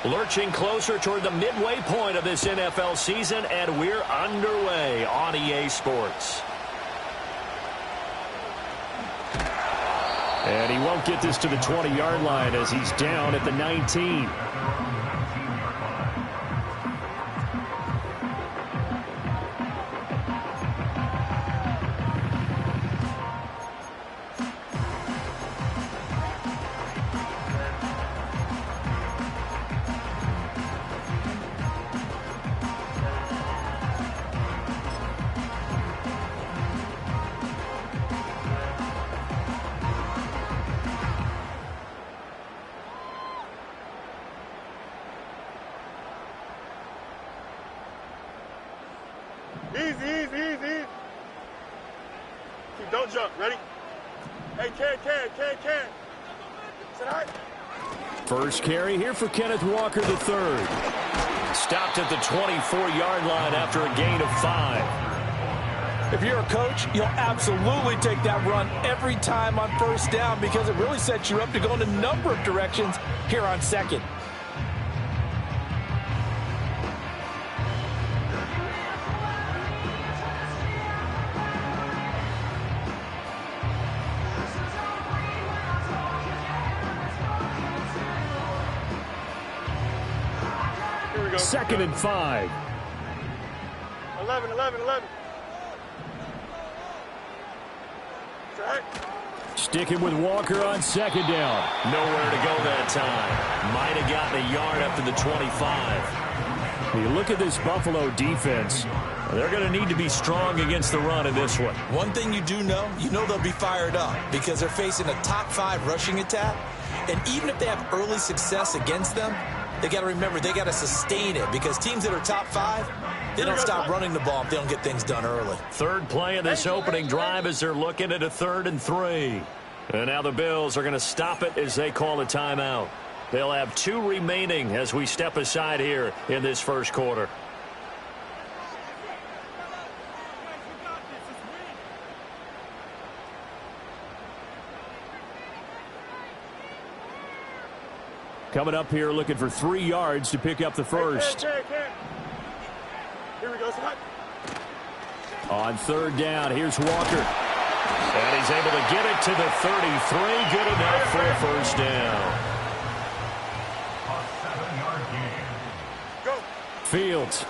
Lurching closer toward the midway point of this NFL season, and we're underway on EA Sports. And he won't get this to the 20-yard line as he's down at the 19. Easy. Don't jump. Ready? Hey, can. Sit high. First carry here for Kenneth Walker III. Stopped at the 24-yard line after a gain of 5. If you're a coach, you'll absolutely take that run every time on first down because it really sets you up to go in a number of directions here on second. Second and 5. 11. Sticking with Walker on second down. Nowhere to go that time. Might have gotten a yard up to the 25. You look at this Buffalo defense. They're going to need to be strong against the run in this one. One thing you know they'll be fired up because they're facing a top 5 rushing attack. And even if they have early success against them, they got to remember they got to sustain it because teams that are top 5, they don't stop running the ball if they don't get things done early. Third play of this opening drive as they're looking at a 3rd and 3. And now the Bills are going to stop it as they call a timeout. They'll have 2 remaining as we step aside here in this first quarter. Coming up here looking for 3 yards to pick up the first. Here we go, son. On third down, here's Walker. And he's able to get it to the 33. Good enough for a first down. Fields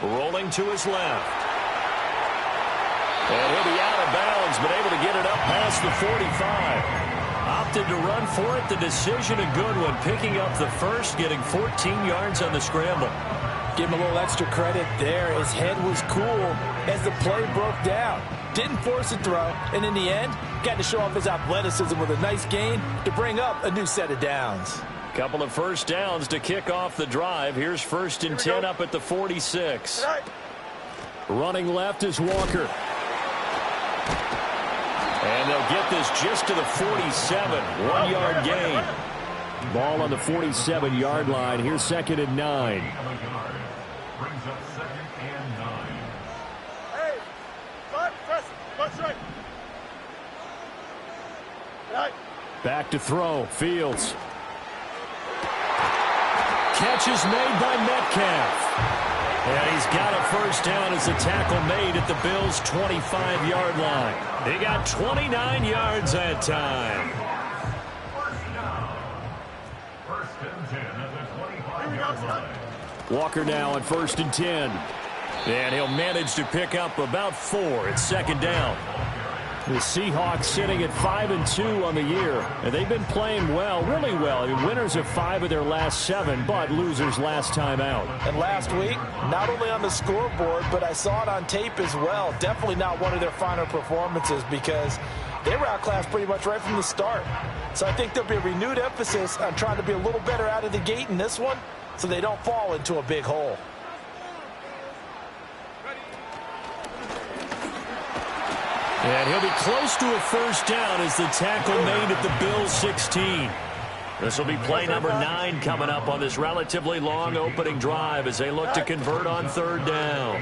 rolling to his left. And he'll be out of bounds, but able to get it up past the 45. Opted to run for it. The decision a good one. Picking up the first, getting 14 yards on the scramble. Give him a little extra credit there. His head was cool as the play broke down. Didn't force a throw, and in the end, got to show off his athleticism with a nice gain to bring up a new set of downs. Couple of first downs to kick off the drive. Here's 1st and 10 up at the 46. Running left is Walker. And they'll get this just to the 47. 1-yard gain. Ball on the 47-yard line. Here's 2nd and 9. Brings up 2nd and 9. Hey, press right. Right. Back to throw. Fields. Catch is made by Metcalf. And he's got a first down as a tackle made at the Bills' 25-yard line. They got 29 yards that time. First and 10 at the 25-yard line. Walker now on 1st and 10. And he'll manage to pick up about 4 at 2nd down. The Seahawks sitting at 5-2 on the year. And they've been playing well, really well. I mean, winners of 5 of their last 7, but losers last time out. And last week, not only on the scoreboard, but I saw it on tape as well. Definitely not one of their finer performances because they were outclassed pretty much right from the start. So I think there'll be a renewed emphasis on trying to be a little better out of the gate in this one so they don't fall into a big hole. And he'll be close to a first down as the tackle made at the Bills' 16. This will be play number 9 coming up on this relatively long opening drive as they look to convert on 3rd down.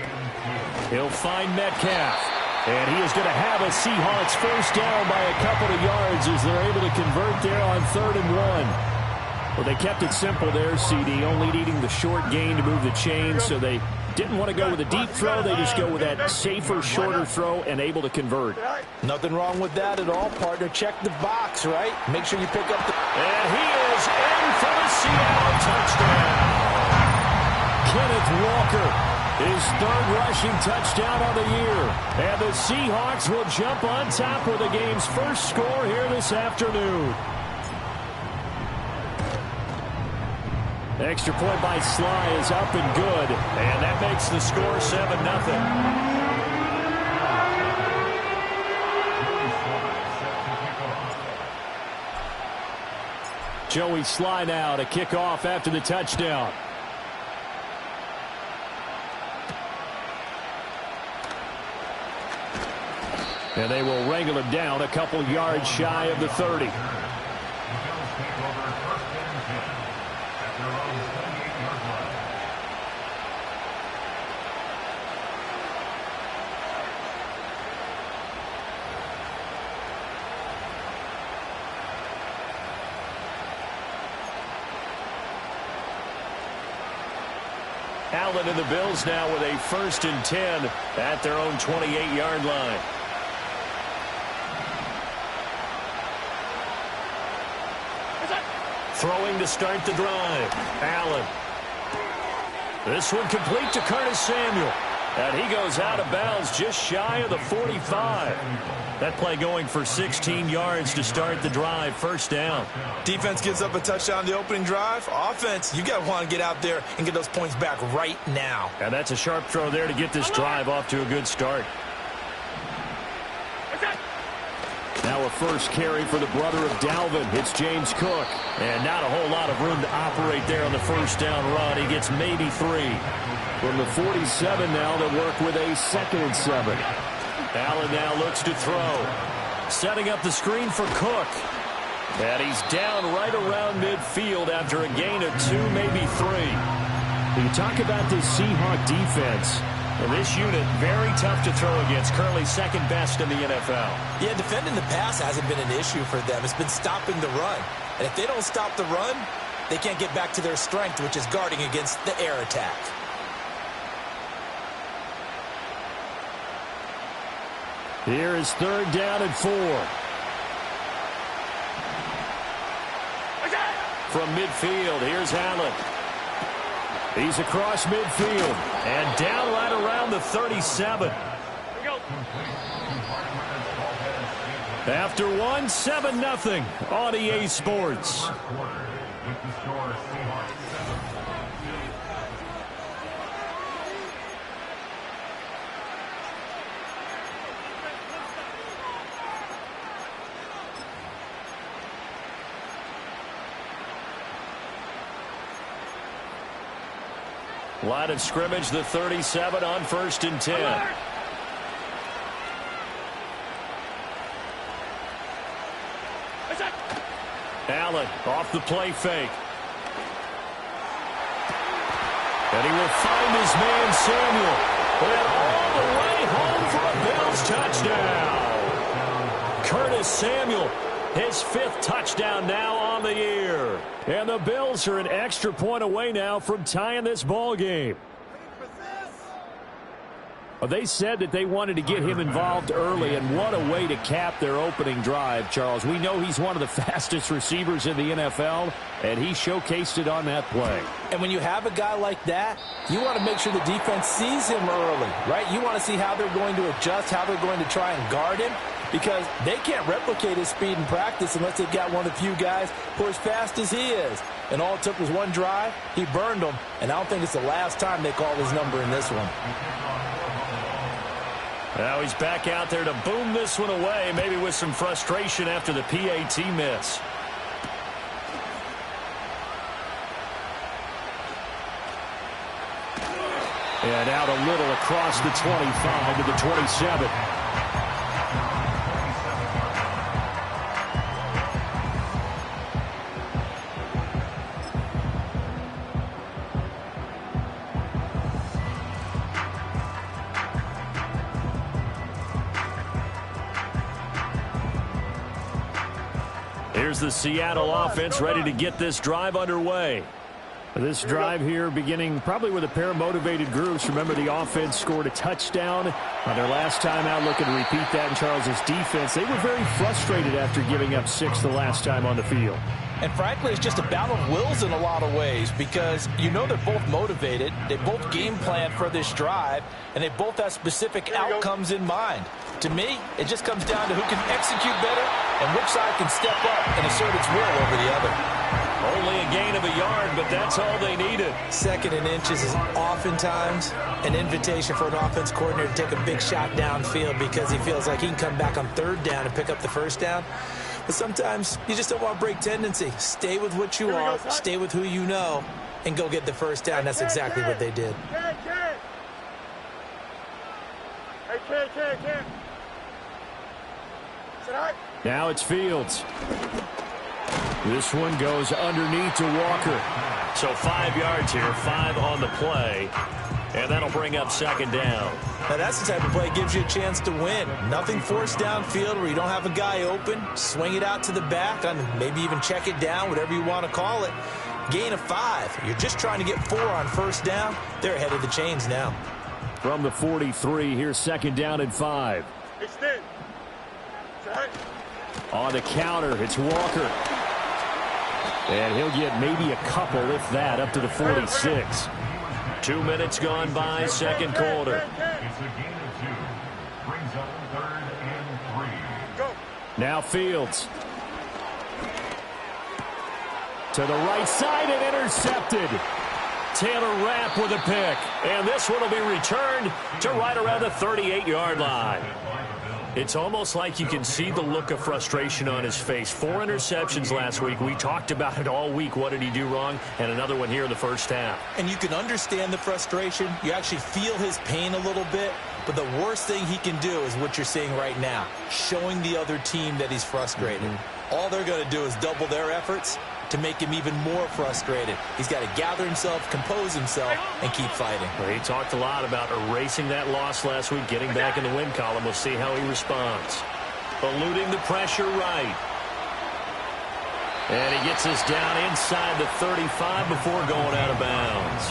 He'll find Metcalf. And he is going to have a Seahawks first down by a couple of yards as they're able to convert there on 3rd and 1. Well, they kept it simple there, CD, only needing the short gain to move the chain, so they didn't want to go with a deep throw. They just go with that safer, shorter throw and able to convert. Nothing wrong with that at all, partner. Check the box, right? Make sure you pick up the... And he is in for the Seattle touchdown. Kenneth Walker, his 3rd rushing touchdown of the year. And the Seahawks will jump on top with the game's first score here this afternoon. Extra point by Sly is up and good. And that makes the score 7-0. Joey Sly now to kick off after the touchdown. And they will wrangle him down a couple yards shy of the 30. Allen and the Bills now with a 1st and 10 at their own 28-yard line. Throwing to start the drive. Allen. This one complete to Curtis Samuel. And he goes out of bounds just shy of the 45. That play going for 16 yards to start the drive. 1st down. Defense gives up a touchdown the opening drive. Offense, you got to want to get out there and get those points back right now. And that's a sharp throw there to get this drive off to a good start. Now a first carry for the brother of Dalvin. It's James Cook. And not a whole lot of room to operate there on the 1st down run. He gets maybe 3. From the 47 now, they'll work with a 2nd and 7. Allen now looks to throw. Setting up the screen for Cook. And he's down right around midfield after a gain of 2, maybe 3. You talk about this Seahawk defense. And this unit, very tough to throw against. Currently 2nd best in the NFL. Yeah, defending the pass hasn't been an issue for them. It's been stopping the run. And if they don't stop the run, they can't get back to their strength, which is guarding against the air attack. Here is 3rd down and 4. From midfield, here's Allen. He's across midfield and down right around the 37. After 1, 7-0 on EA Sports. Line of scrimmage, the 37 on 1st and 10. Allen off the play fake. And he will find his man Samuel. And all the way home for a Bills touchdown. Curtis Samuel, his 5th touchdown now on the year. And the Bills are an extra point away now from tying this ball game. Well, they said that they wanted to get him involved early, and what a way to cap their opening drive, Charles. We know he's one of the fastest receivers in the NFL, and he showcased it on that play. And when you have a guy like that, you want to make sure the defense sees him early, right? You want to see how they're going to adjust, how they're going to try and guard him, because they can't replicate his speed in practice unless they've got one of the few guys who are as fast as he is. And all it took was one drive. He burned them, and I don't think it's the last time they call his number in this one. Now he's back out there to boom this one away, maybe with some frustration after the PAT miss. And out a little across the 25 to the 27. Here's the Seattle offense ready to get this drive underway. This drive here beginning probably with a pair of motivated groups. Remember, the offense scored a touchdown on their last time out, looking to repeat that in Charles's defense. They were very frustrated after giving up 6 the last time on the field. And frankly, it's just a battle of wills in a lot of ways because you know they're both motivated. They both game plan for this drive, and they both have specific outcomes in mind. To me, it just comes down to who can execute better and which side can step up and assert its will over the other. Only a gain of a yard, but that's all they needed. 2nd and inches is oftentimes an invitation for an offense coordinator to take a big shot downfield because he feels like he can come back on 3rd down and pick up the 1st down. But sometimes you just don't want to break tendency. Stay with what you are, stay with who you know, and go get the 1st down. That's exactly what they did. Now it's Fields. This one goes underneath to Walker. So 5 yards here, 5 on the play. And that'll bring up 2nd down. Now that's the type of play that gives you a chance to win. Nothing forced downfield where you don't have a guy open. Swing it out to the back, and maybe even check it down, whatever you want to call it. Gain of 5. You're just trying to get 4 on 1st down. They're ahead of the chains now. From the 43, here's 2nd down and 5. Extend. On the counter, it's Walker. And he'll get maybe a couple, if that, up to the 46. 2 minutes gone by, 2nd quarter. Now Fields. To the right side and intercepted. Taylor Rapp with a pick. And this one will be returned to right around the 38-yard line. It's almost like you can see the look of frustration on his face. 4 interceptions last week. We talked about it all week. What did he do wrong? And another one here in the 1st half. And you can understand the frustration. You actually feel his pain a little bit. But the worst thing he can do is what you're seeing right now, showing the other team that he's frustrated. All they're going to do is double their efforts to make him even more frustrated. He's got to gather himself, compose himself, and keep fighting. Well, he talked a lot about erasing that loss last week, getting back in the win column. We'll see how he responds. Eluding the pressure right. And he gets us down inside the 35 before going out of bounds.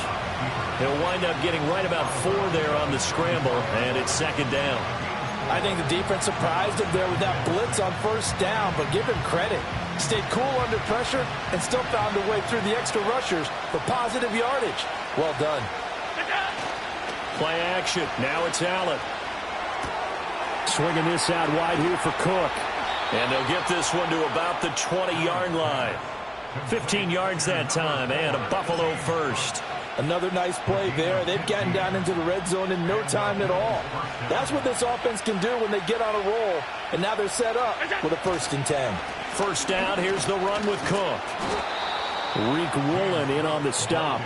He'll wind up getting right about 4 there on the scramble, and it's 2nd down. I think the defense surprised him there with that blitz on 1st down, but give him credit. Stayed cool under pressure and still found a way through the extra rushers for positive yardage. Well done. Play action. Now it's Allen. Swinging this out wide here for Cook. And they'll get this one to about the 20-yard line. 15 yards that time, and a Buffalo 1st. Another nice play there. They've gotten down into the red zone in no time at all. That's what this offense can do when they get on a roll. And now they're set up with a 1st and 10. 1st down, here's the run with Cook. Reek Woolen in on the stop.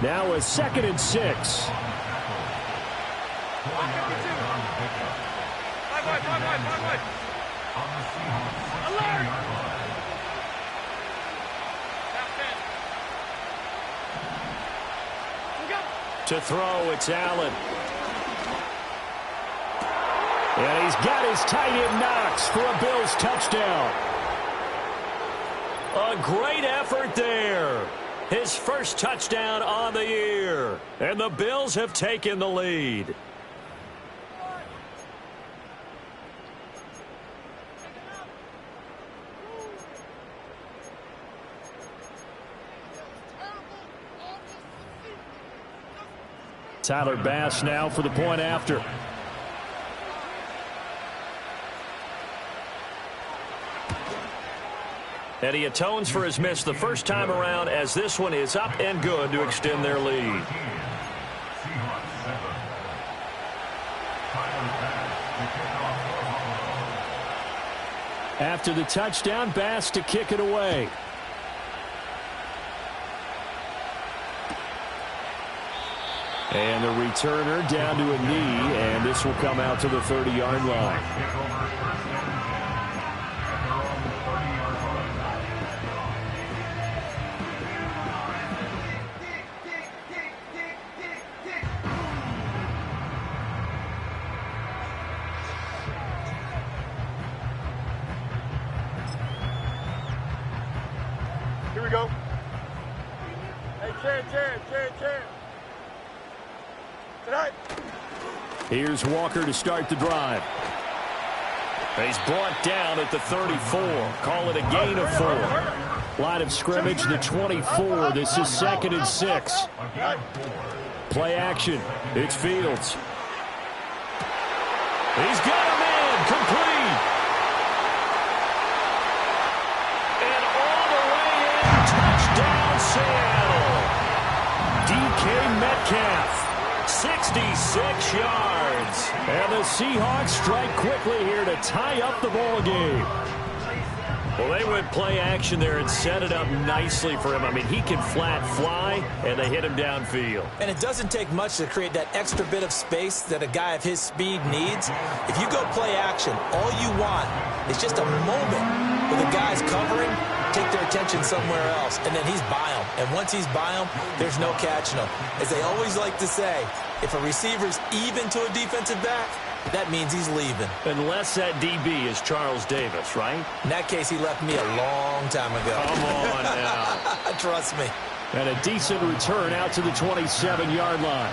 Now a 2nd and 6. To throw, it's Allen. And he's got his tight end Knox for a Bills touchdown. A great effort there. His 1st touchdown on the year. And the Bills have taken the lead. Tyler Bass now for the point after. And he atones for his miss the 1st time around, as this one is up and good to extend their lead. After the touchdown, Bass to kick it away. And the returner down to a knee, and this will come out to the 30-yard line. Here we go. Hey, Ken. Tonight. Here's Walker to start the drive. He's brought down at the 34. Call it a gain of 4. Line of scrimmage, the 24. This is 2nd and 6. Play action. It's Fields. He's got a man. Complete. And all the way in. Touchdown, Seattle. DK Metcalf. 66 yards. And the Seahawks strike quickly here to tie up the ball game. Well, they went play action there and set it up nicely for him. I mean, he can flat fly, and they hit him downfield. And it doesn't take much to create that extra bit of space that a guy of his speed needs. If you go play action, all you want is just a moment where the guy's covering, take their attention somewhere else, and then he's by him. And once he's by him, there's no catching him. As they always like to say, if a receiver's even to a defensive back, that means he's leaving. Unless that DB is Charles Davis, right? In that case, he left me a long time ago. Come on now. Trust me. And a decent return out to the 27-yard line.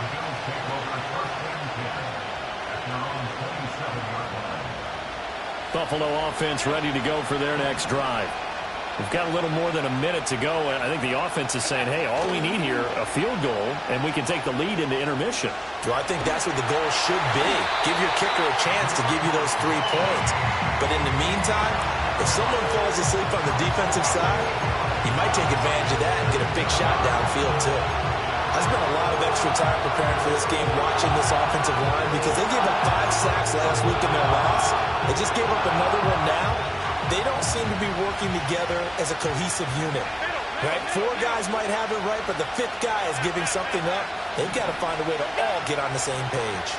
Buffalo offense ready to go for their next drive. We've got a little more than a minute to go, and I think the offense is saying, hey, all we need here, a field goal, and we can take the lead into intermission. Well, I think that's what the goal should be. Give your kicker a chance to give you those 3 points. But in the meantime, if someone falls asleep on the defensive side, he might take advantage of that and get a big shot downfield, too. I spent a lot of extra time preparing for this game watching this offensive line because they gave up 5 sacks last week in their loss. They just gave up another one now. They don't seem to be working together as a cohesive unit. Right? 4 guys might have it right, but the 5th guy is giving something up. They've got to find a way to all get on the same page.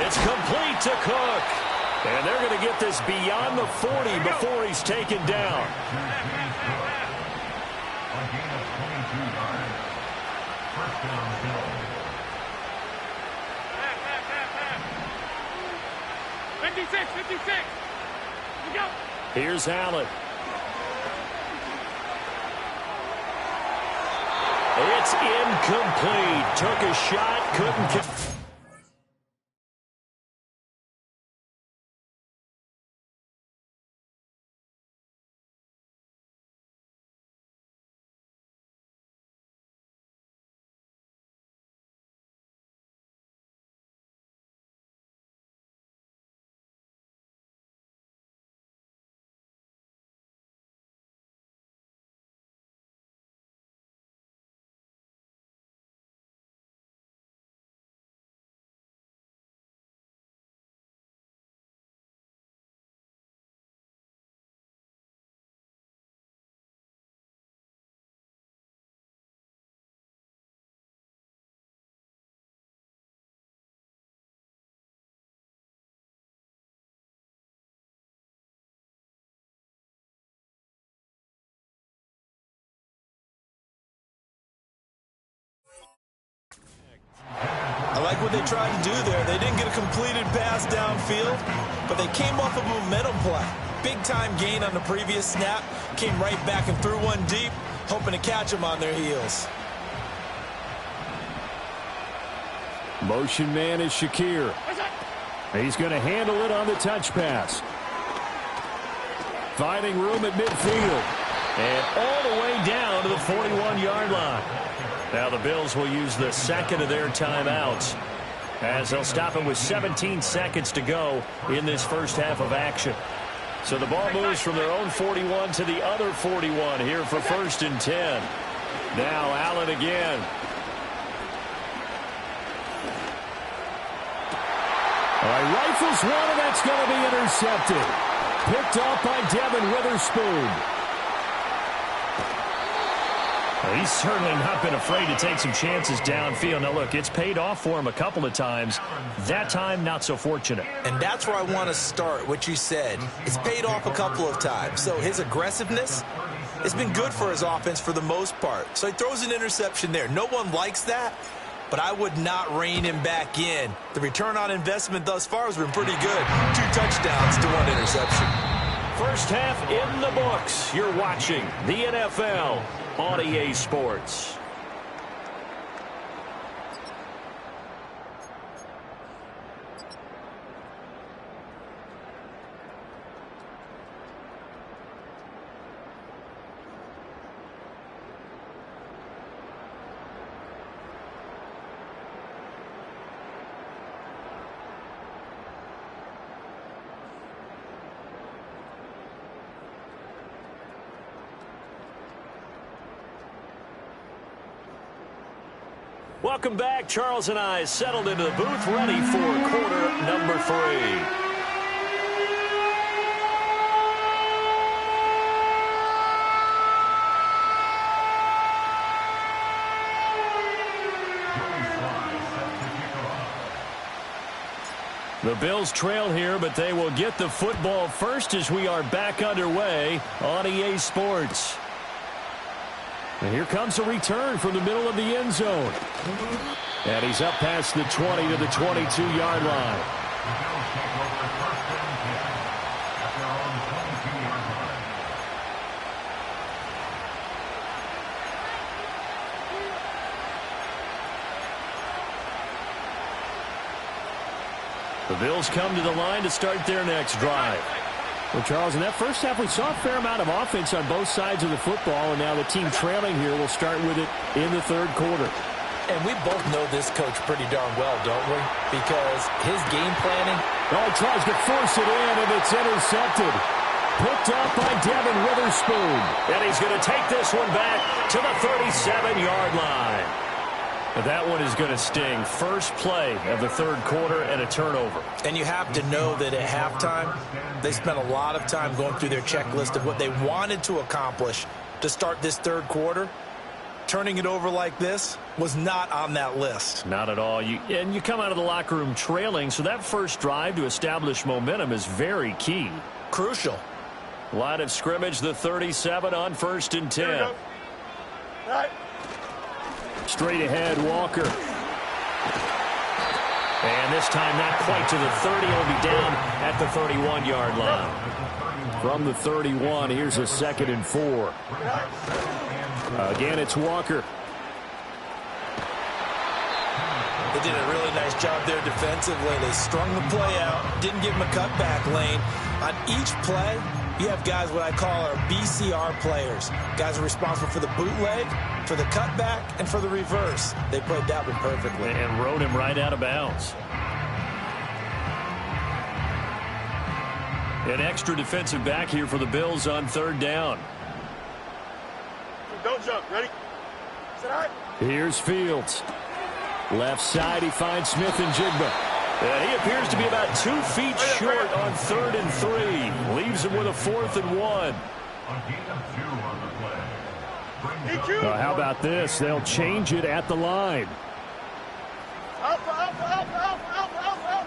It's complete to Cook. And they're going to get this beyond the 40 before he's taken down. Here's Allen. It's incomplete. Took a shot, couldn't. I like what they tried to do there. They didn't get a completed pass downfield, but they came off of a momentum play. Big-time gain on the previous snap. Came right back and threw one deep, hoping to catch them on their heels. Motion man is Shakir. He's going to handle it on the touch pass. Finding room at midfield. And all the way down to the 41-yard line. Now the Bills will use the second of their timeouts as they'll stop it with 17 seconds to go in this first half of action. So the ball moves from their own 41 to the other 41 here for 1st and 10. Now Allen again. All right, rifles one, and that's going to be intercepted. Picked off by Devin Witherspoon. Well, he's certainly not been afraid to take some chances downfield. Now, look, it's paid off for him a couple of times. That time, not so fortunate. And that's where I want to start, what you said. It's paid off a couple of times. So his aggressiveness has been good for his offense for the most part. So he throws an interception there. No one likes that, but I would not rein him back in. The return on investment thus far has been pretty good. 2 touchdowns to 1 interception. First half in the books. You're watching the NFL on EA Sports. Welcome back. Charles and I settled into the booth, ready for quarter number 3. The Bills trail here, but they will get the football first as we are back underway on EA Sports. And here comes a return from the middle of the end zone. And he's up past the 20 to the 22-yard line. The Bills come to the line to start their next drive. Well, Charles, in that first half, we saw a fair amount of offense on both sides of the football, and now the team trailing here will start with it in the third quarter. And we both know this coach pretty darn well, don't we? Because his game planning... Oh, he tries to force it in, and it's intercepted. Picked up by Devin Witherspoon. And he's going to take this one back to the 37-yard line. That one is going to sting. First play of the third quarter and a turnover. And you have to know that at halftime, they spent a lot of time going through their checklist of what they wanted to accomplish to start this third quarter. Turning it over like this was not on that list. Not at all. And you come out of the locker room trailing, so that first drive to establish momentum is very key. Crucial. Line of scrimmage, the 37 on 1st and 10. All right. Straight ahead, Walker. And this time not quite to the 30. He'll be down at the 31-yard line. From the 31, here's a 2nd and 4. Again, it's Walker. They did a really nice job there defensively. They strung the play out, didn't give him a cutback lane. On each play, you have guys what I call our BCR players. Guys are responsible for the bootleg, for the cutback, and for the reverse. They played that one perfectly. And rode him right out of bounds. An extra defensive back here for the Bills on 3rd down. Don't jump. Ready? Sit high. Here's Fields. Left side, he finds Smith and Jigba. And he appears to be about 2 feet short on 3rd and 3. Leaves him with a 4th and 1. How about this? They'll change it at the line. Alpha, alpha, alpha, alpha, alpha, alpha.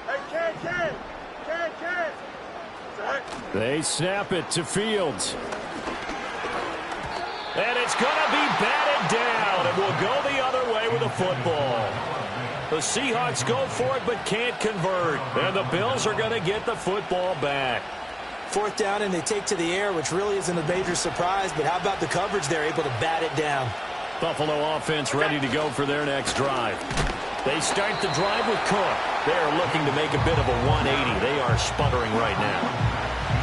Hey, Ken. Sit high. They snap it to Fields. And it's going to be batted down, and will go the other way with the football. The Seahawks go for it but can't convert, and the Bills are going to get the football back. 4th down, and they take to the air, which really isn't a major surprise, but how about the coverage? They're able to bat it down. Buffalo offense ready to go for their next drive. They start the drive with Cook. They're looking to make a bit of a 180. They are sputtering right now.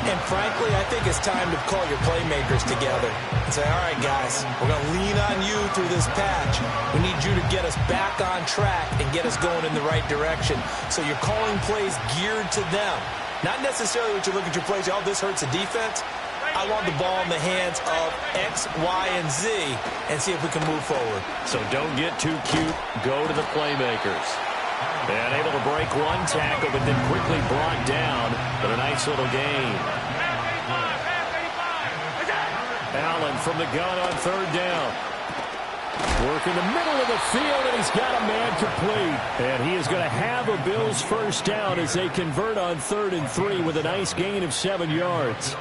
And frankly, I think it's time to call your playmakers together and say, all right, guys, we're going to lean on you through this patch. We need you to get us back on track and get us going in the right direction. So you're calling plays geared to them. Not necessarily what you look at your plays, oh, this hurts the defense. I want the ball in the hands of X, Y, and Z and see if we can move forward. So don't get too cute. Go to the playmakers. And able to break one tackle, but then quickly brought down. But a nice little gain. Allen from the gun on 3rd down. Work in the middle of the field, and he's got a man complete. And he is going to have a Bills first down as they convert on 3rd and 3 with a nice gain of 7 yards.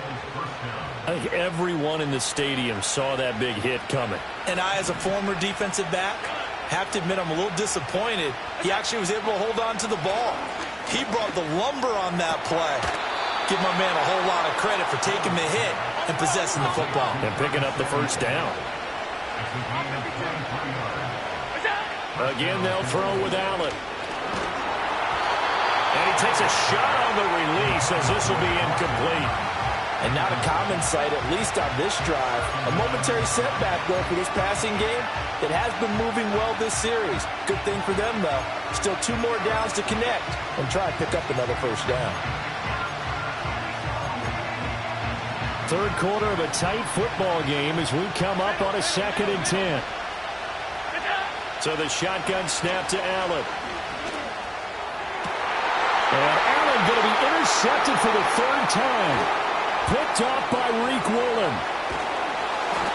I think everyone in the stadium saw that big hit coming. And I, as a former defensive back, Have to admit, I'm a little disappointed. He actually was able to hold on to the ball. He brought the lumber on that play. Give my man a whole lot of credit for taking the hit and possessing the football. And picking up the first down. Again, they'll throw with Allen. And he takes a shot on the release as this will be incomplete. And not a common sight, at least on this drive. A momentary setback, though, for this passing game. It has been moving well this series. Good thing for them, though. Still 2 more downs to connect and try to pick up another first down. Third quarter of a tight football game as we come up on a 2nd and 10. So the shotgun snap to Allen. And Allen going to be intercepted for the 3rd time. Picked off by Reek Woolen.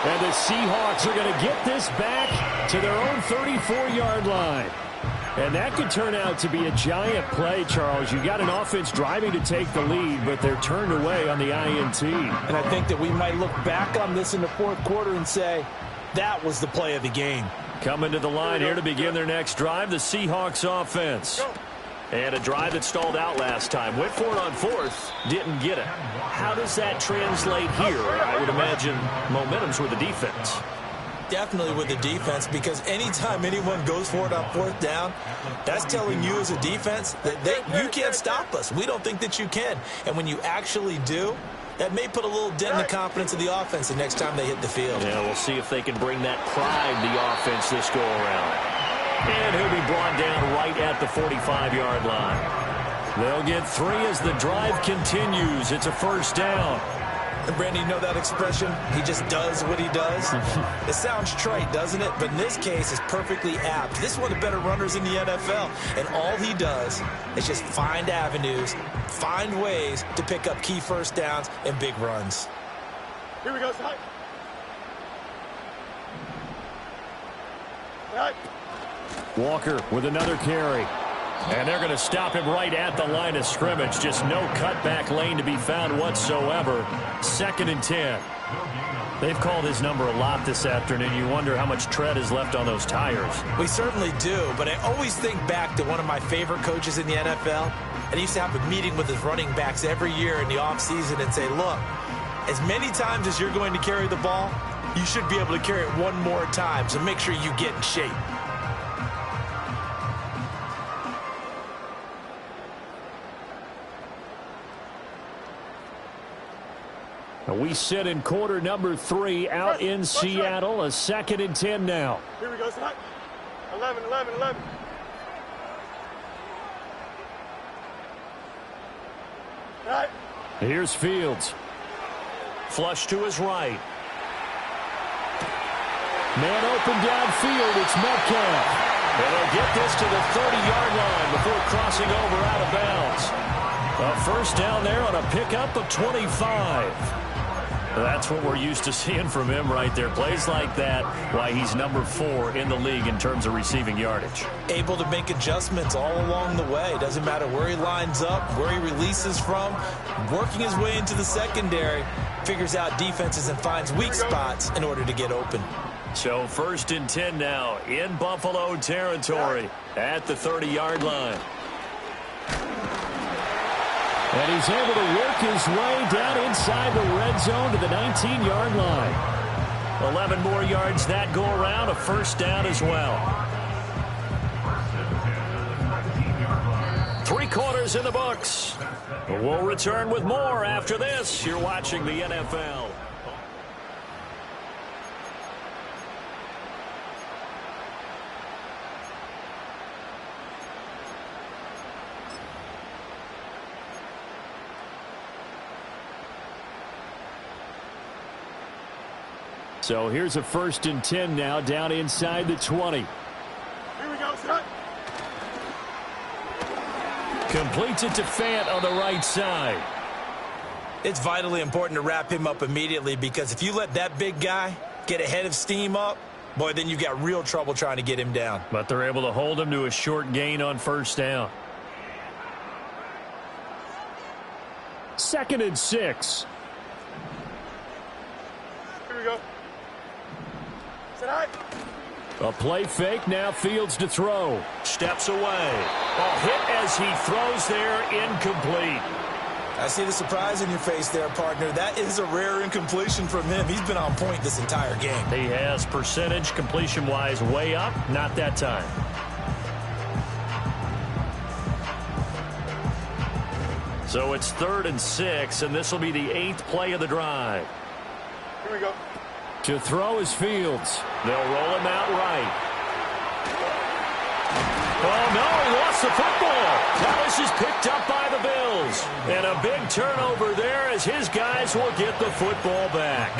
And the Seahawks are going to get this back to their own 34-yard line. And that could turn out to be a giant play, Charles. You got an offense driving to take the lead, but they're turned away on the INT. And I think that we might look back on this in the 4th quarter and say, that was the play of the game. Coming to the line here to begin their next drive, the Seahawks offense. And a drive that stalled out last time. Went for it on 4th, didn't get it. How does that translate here? I would imagine momentum's with the defense. Definitely with the defense, because anytime anyone goes for it on 4th down, that's telling you as a defense that you can't stop us. We don't think that you can. And when you actually do, that may put a little dent in the confidence of the offense the next time they hit the field. Yeah, we'll see if they can bring that pride to the offense this go-around. And he'll be brought down right at the 45-yard line. They'll get 3 as the drive continues. It's a first down. And Brandon, you know that expression? He just does what he does. It sounds trite, doesn't it? But in this case, it's perfectly apt. This is one of the better runners in the NFL. And all he does is just find avenues, find ways to pick up key first downs and big runs. Here we go, side. Side. Walker with another carry. And they're going to stop him right at the line of scrimmage. Just no cutback lane to be found whatsoever. 2nd and 10. They've called his number a lot this afternoon. You wonder how much tread is left on those tires. We certainly do, but I always think back to one of my favorite coaches in the NFL. And he used to have a meeting with his running backs every year in the offseason and say, look, as many times as you're going to carry the ball, you should be able to carry it 1 more time, so make sure you get in shape. We sit in quarter number 3 out in Seattle. A 2nd and 10 now. Here we go, side. 11. Right. Here's Fields. Flush to his right. Man open downfield. It's Metcalf. And they'll get this to the 30-yard line before crossing over out of bounds. A first down there on a pickup of 25. That's what we're used to seeing from him right there. Plays like that, why he's number 4 in the league in terms of receiving yardage. Able to make adjustments all along the way. Doesn't matter where he lines up, where he releases from. Working his way into the secondary. Figures out defenses and finds weak spots in order to get open. So 1st and 10 now in Buffalo territory at the 30-yard line. And he's able to work his way down inside the red zone to the 19-yard line. 11 more yards that go around, a first down as well. 3 quarters in the books. We'll return with more after this. You're watching the NFL. So here's a 1st and 10 now down inside the 20. Here we go, son. Completes it to Fant on the right side. It's vitally important to wrap him up immediately, because if you let that big guy get a head of steam up, boy, then you got real trouble trying to get him down. But they're able to hold him to a short gain on first down. 2nd and 6. Here we go. Sit high. A play fake, now Fields to throw. Steps away. Oh, hit as he throws there, incomplete. I see the surprise in your face there, partner. That is a rare incompletion from him. He's been on point this entire game. He has percentage completion-wise way up, not that time. So it's 3rd and 6, and this will be the 8th play of the drive. Here we go. To throw is Fields. They'll roll him out right. Oh, no, he lost the football. Dallas is picked up by the Bills. And a big turnover there as his guys will get the football back.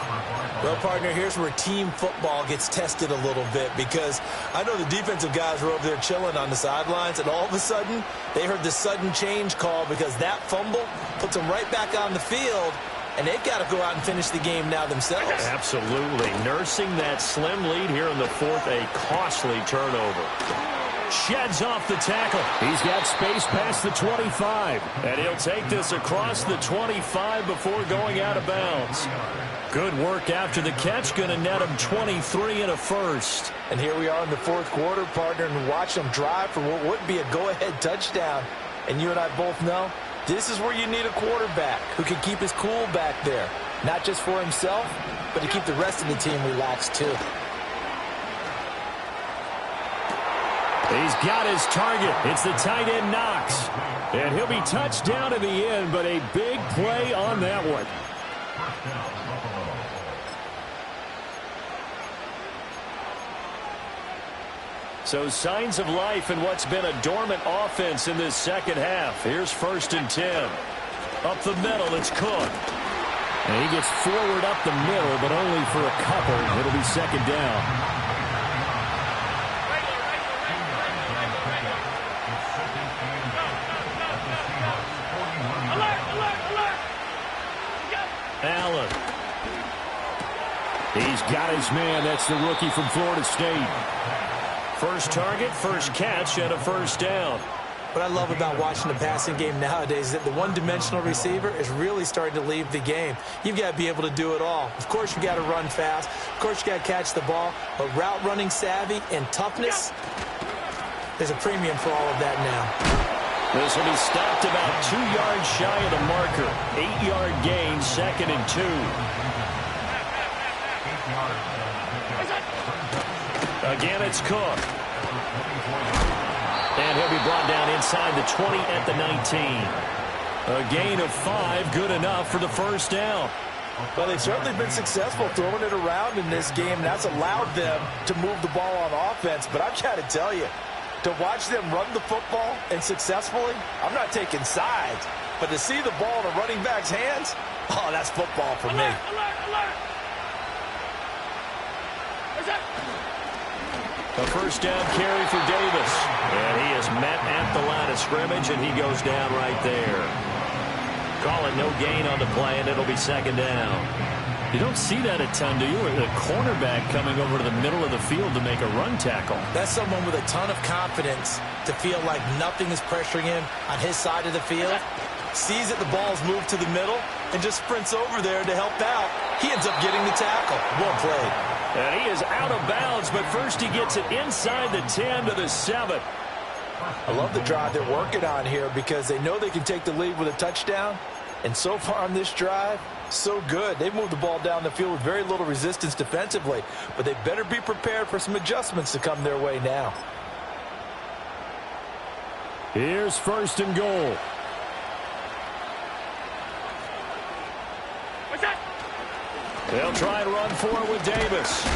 Well, partner, here's where team football gets tested a little bit, because I know the defensive guys were over there chilling on the sidelines, and all of a sudden they heard the sudden change call because that fumble puts them right back on the field, and they've got to go out and finish the game now themselves. Absolutely. Nursing that slim lead here in the 4th, a costly turnover. Sheds off the tackle. He's got space past the 25. And he'll take this across the 25 before going out of bounds. Good work after the catch. Going to net him 23 and a first. And here we are in the 4th quarter, partner, and watch them drive for what would be a go-ahead touchdown. And you and I both know this is where you need a quarterback who can keep his cool back there. Not just for himself, but to keep the rest of the team relaxed too. He's got his target. It's the tight end Knox. And he'll be touched down in the end, but a big play on that one. So signs of life in what's been a dormant offense in this second half. Here's 1st and 10. Up the middle, it's Cook. And he gets forward up the middle, but only for a couple. It'll be 2nd down. Allen. He's got his man. That's the rookie from Florida State. First target, first catch, and a first down. What I love about watching the passing game nowadays is that the one-dimensional receiver is really starting to leave the game. You've got to be able to do it all. Of course, you've got to run fast. Of course, you've got to catch the ball. But route running savvy and toughness, there's a premium for all of that now. This will be stopped about 2 yards shy of the marker. 8-yard gain, 2nd and 2. Again, it's Cook. And he'll be brought down inside the 20 at the 19. A gain of 5, good enough for the first down. Well, they've certainly been successful throwing it around in this game. That's allowed them to move the ball on offense. But I've got to tell you, to watch them run the football and successfully, I'm not taking sides. But to see the ball in a running back's hands, oh, that's football for me. Alert! A first down carry for Davis. And he is met at the line of scrimmage, and he goes down right there. Call it no gain on the play, and it'll be 2nd down. You don't see that a ton, do you? A cornerback coming over to the middle of the field to make a run tackle. That's someone with a ton of confidence to feel like nothing is pressuring him on his side of the field. Sees that the ball's moved to the middle and just sprints over there to help out. He ends up getting the tackle. Well played. And he is out of bounds, but first he gets it inside the 10 to the 7. I love the drive they're working on here because they know they can take the lead with a touchdown. And so far on this drive, so good. They've moved the ball down the field with very little resistance defensively, but they better be prepared for some adjustments to come their way now. Here's 1st and goal. They'll try and run for it with Davis.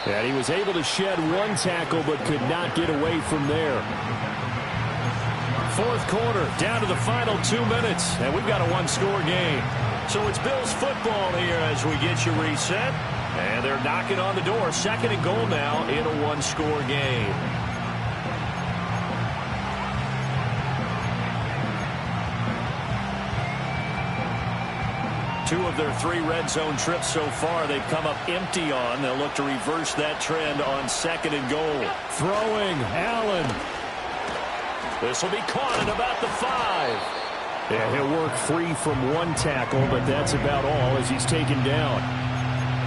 And he was able to shed one tackle but could not get away from there. 4th quarter, down to the final 2 minutes, and we've got a one-score game. So it's Bills football here as we get you reset. And they're knocking on the door. 2nd and goal now in a one-score game. Two of their 3 red zone trips so far they've come up empty on. They'll look to reverse that trend on 2nd and goal. Throwing, Allen. This will be caught at about the 5. Yeah, he'll work free from one tackle, but that's about all as he's taken down.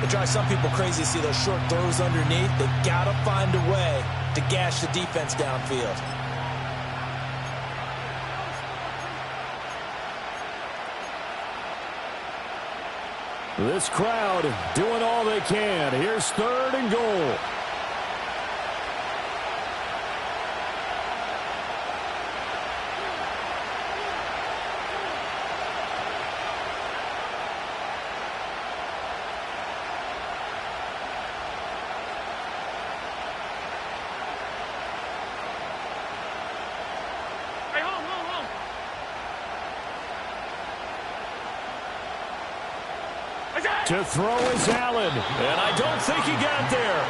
The drives some people crazy to see those short throws underneath. They got to find a way to gash the defense downfield. This crowd doing all they can. Here's 3rd and goal. To throw is Allen, and I don't think he got there.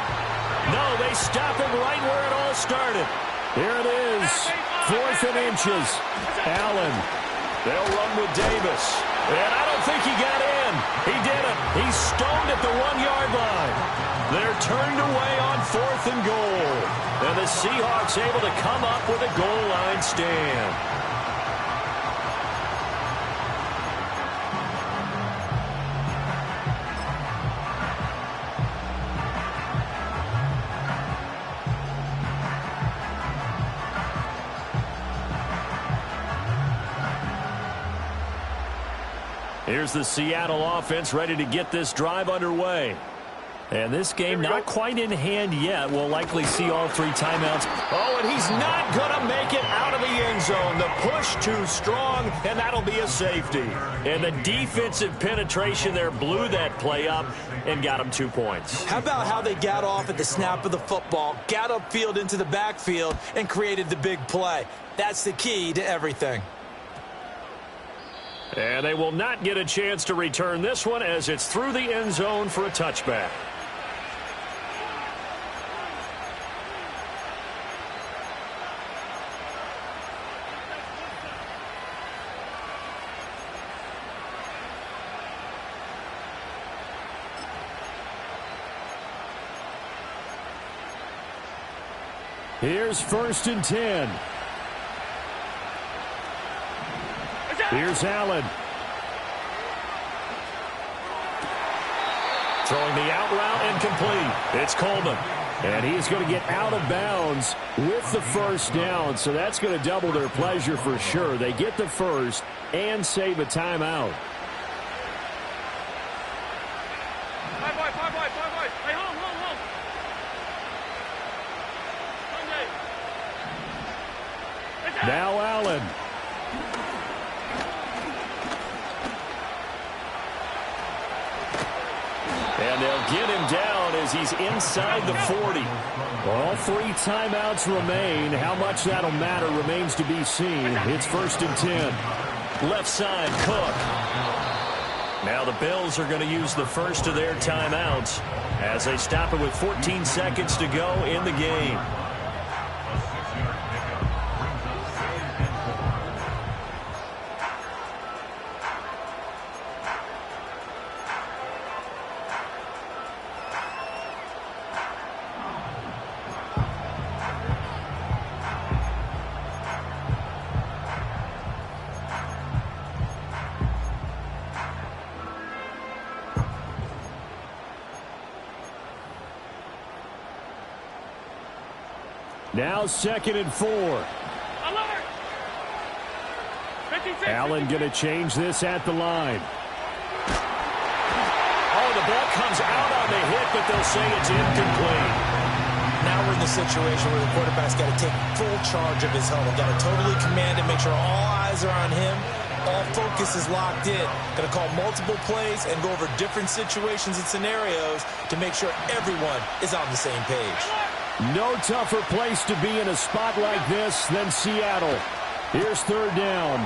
No, they stop him right where it all started. Here it is, 4th and inches. Allen, they'll run with Davis, and I don't think he got in. He didn't. He's stoned at the 1-yard line. They're turned away on 4th and goal, and the Seahawks able to come up with a goal line stand. Here's the Seattle offense ready to get this drive underway. And this game not quite in hand yet. We'll likely see all 3 timeouts. Oh, and he's not going to make it out of the end zone. The push too strong, and that'll be a safety. And the defensive penetration there blew that play up and got him 2 points. How about how they got off at the snap of the football, got upfield into the backfield, and created the big play? That's the key to everything. And they will not get a chance to return this one as it's through the end zone for a touchback. Here's 1st and 10. Here's Allen. Throwing the out route incomplete. It's Coleman. And he's going to get out of bounds with the 1st down. So that's going to double their pleasure for sure. They get the 1st and save a timeout. Now Allen. And they'll get him down as he's inside the 40. All 3 timeouts remain. How much that'll matter remains to be seen. It's 1st and 10. Left side, Cook. Now the Bills are going to use the first of their timeouts as they stop it with 14 seconds to go in the game. Now 2nd and 4. Allen going to change this at the line. Oh, the ball comes out on the hit, but they'll say it's incomplete. Now we're in the situation where the quarterback's got to take full charge of his huddle. Got to totally command it, make sure all eyes are on him. All focus is locked in. Going to call multiple plays and go over different situations and scenarios to make sure everyone is on the same page. No tougher place to be in a spot like this than Seattle. Here's 3rd down.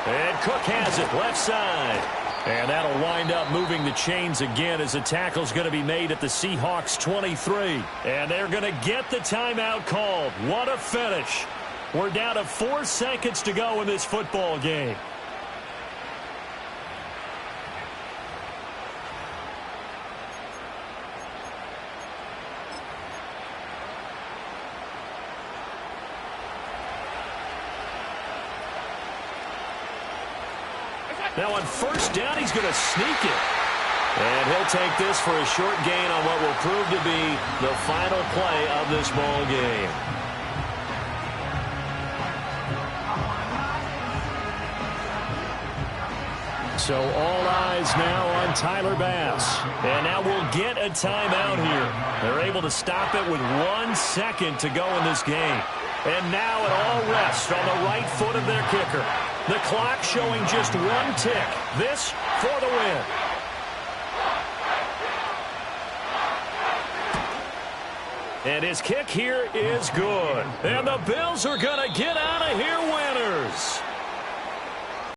And Cook has it left side. And that'll wind up moving the chains again as the tackle's going to be made at the Seahawks 23. And they're going to get the timeout called. What a finish. We're down to 4 seconds to go in this football game. Now on 1st down, he's going to sneak it. And he'll take this for a short gain on what will prove to be the final play of this ball game. So all eyes now on Tyler Bass. And now we'll get a timeout here. They're able to stop it with 1 second to go in this game. And now it all rests on the right foot of their kicker. The clock showing just 1 tick. This for the win. And his kick here is good. And the Bills are going to get out of here with